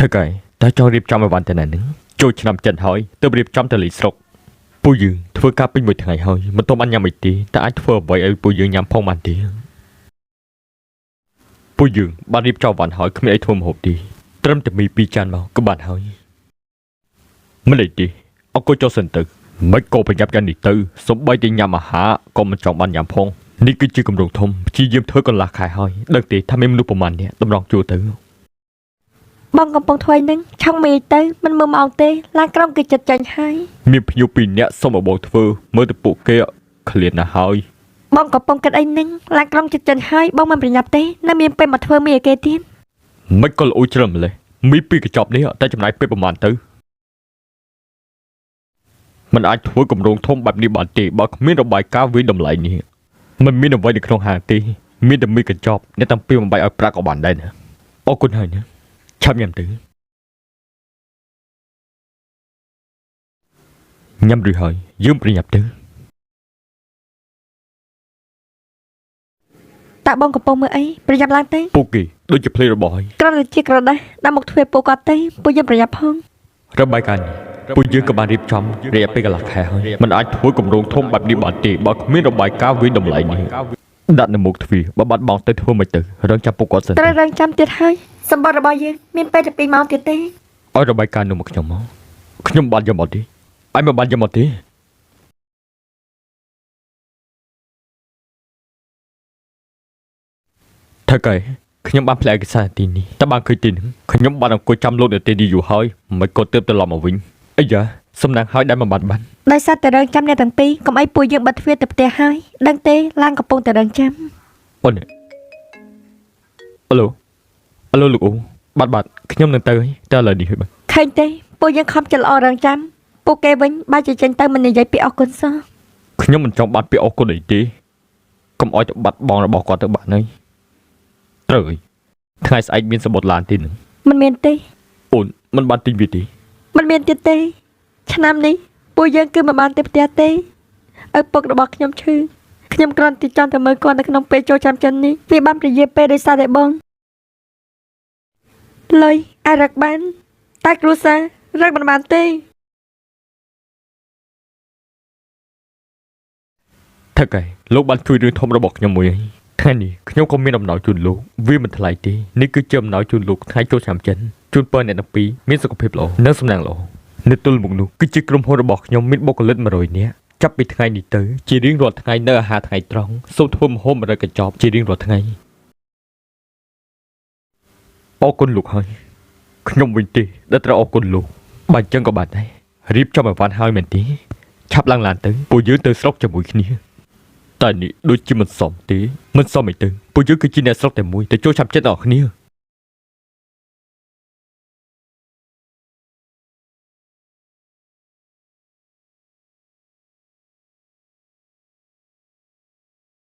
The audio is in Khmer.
Thôi kệ, ta cho riêng trong vạn thế này nữa. Cho năm chân hỏi, tôi riêng trong tờ lý sọc. Bùi dương, thưa ca bình một ngày hơi, mà tôi ăn nhầm một tí, ta ai thưa vậy ở bùi dương nhằm phong màn tí. Bùi dương, bạn riêng trong vạn hỏi không ai thua một hộp tí. Trâm tự mi pi chan vào, các bạn hỏi. Mới lấy đi, ông cô cho sân tử. Mấy cô phải nhập ra nị tư, sống bay đi nhà mà hạ, còn mình chọn ban nhằm phong. Ní cứ chưa cầm đồng thông, chỉ diêm thơ còn lạc hại hơi. Đừng tí tham em lúc của mình nè, tâm lòng chua tử. បងកំពុងធ្វើនឹងឆុងមីទៅមិនមើលមកទេឡានក្រុងគេចិត្តចាញ់ហើយ មានភ្ញៀវពីរនាក់សុំឲ្យបងធ្វើមើលទៅពួកគេឃ្លានណាស់ហើយ បងកំពុងគិតអីនឹងឡានក្រុងចិត្តចាញ់ហើយបងមិនប្រញាប់ទេនៅមានពេលមកធ្វើមីឲ្យគេទៀត មិនក៏លួចច្រឹមម្លេះមីពីកញ្ចប់នេះតែចំណាយពេលប្រហែលទៅมันអាចធ្វើគម្រោងធំបែបនេះបានទេបើគ្មានរបាយការណ៍វិតម្លៃនេះมันមានអ្វីនៅក្នុងហាងទេមានតែមីកញ្ចប់អ្នកតាំងពីបំបីឲ្យប្រាក់ក៏បានដែរណាអរគុណហើយណាឆាប់ញ៉ាំទៅញ៉ាំឬហើយយើងប្រញាប់ទៅ តើបងកំពុងមើលអីប្រញាប់ឡើងទៅ ពួកគេដូចជាភ្លេចរបស់ហើយ ក្រតែជាក្រដាស់ដាក់មកធ្វើពួកគាត់ទៅពួកយើងប្រញាប់ផង របាយការណ៍នេះពួកយើងក៏បានរៀបចំរយៈពេលកន្លះខែហើយมันអាចធ្វើគម្រោងធំបែបនេះបានទេបើគ្មានរបាយការណ៍វិតម្លៃនេះដាក់នៅមុខទ្វារបើបាត់បង់ទៅធ្វើមិនទៅរងចាំពួកគាត់សិន ត្រូវរងចាំទៀតហើយសម្បត្តិរបស់យើងមានពេលតែ2ម៉ោងទៀតទេ ឲ្យរបាយការណ៍នោះមកខ្ញុំមកខ្ញុំបានយកមកទេឲ្យមកបានយកមកទេថើកែខ្ញុំបានផ្លែឯកសារទីនេះតែបានឃើញទីនេះខ្ញុំបានអង្គុយចាំលោកនៅទីនេះយូរហើយមិនក៏ទើបត្រឡប់មកវិញអាយ៉ាសំណាងហើយដែលមិនបាន ដោយសារតែរងចាំអ្នកទាំងពីរកុំឲ្យពួកយើងបាត់ទ្វារទៅផ្ទះហើយដឹងទេឡានកំពុងតែរងចាំ អូនអាឡូអាឡូលោកអូបាត់ខ្ញុំនឹងទៅហើយតែឥឡូវនេះហើយបាទ ឃើញទេពួកយើងខំចិត្តល្អរងចាំពួកគេវិញបើជាចេញទៅមិននិយាយពីអរគុណសោះ ខ្ញុំមិនចង់បាត់ពីអរគុណអីទេកុំឲ្យទៅបាត់បងរបស់គាត់ទៅបាត់ហើយត្រូវហើយថ្ងៃស្អែកមានសបុតឡានទីនឹង មិនមានទេ អូនមិនបានទិញវាទេ មិនមានទៀតទេឆ្នាំនេះពួកយើងគឺមិនបានទៅផ្ទះទេឪពុករបស់ខ្ញុំឈឺខ្ញុំគ្រាន់តែចង់ទៅមើលគាត់នៅក្នុងពេលចូលចាំចិននេះវាបានប្រយាពេលដោយសារតែបងលុយអាចរកបានតែគ្រួសាររកមិនបានទេ ថើកែលោកបានជួយរឿងធំរបស់ខ្ញុំមួយហើយថ្ងៃនេះខ្ញុំក៏មានអំណោយជូនលោកវាមិនថ្លៃទេនេះគឺជាអំណោយជូនលោកថ្ងៃចូលឆ្នាំចិនជូនពរអ្នកទាំងពីរមានសុខភាពល្អនិងសំណាងល្អនៅទល់មុខនោះគឺជាក្រុមហ៊ុនរបស់ខ្ញុំមានបុគ្គលិក100នាក់ចាប់ពីថ្ងៃនេះទៅជារៀងរាល់ថ្ងៃនៅអាហារថ្ងៃត្រង់សូមធ្វើម្ហូប100កញ្ចប់ជារៀងរាល់ថ្ងៃអរគុណលោកហើយខ្ញុំវិញទេដែលត្រូវអរគុណលោកបើអញ្ចឹងក៏បានដែររៀបចំឲ្យបានហើយមែនទេឆាប់ឡើងឡានទៅពួកយើងទៅស្រុកជាមួយគ្នា តែនេះដូចជាមិនសមទេមិនសមអីទៅពួកយើងគឺជាអ្នកស្រុកតែមួយតែចូលចាប់ចិត្តអស់គ្នា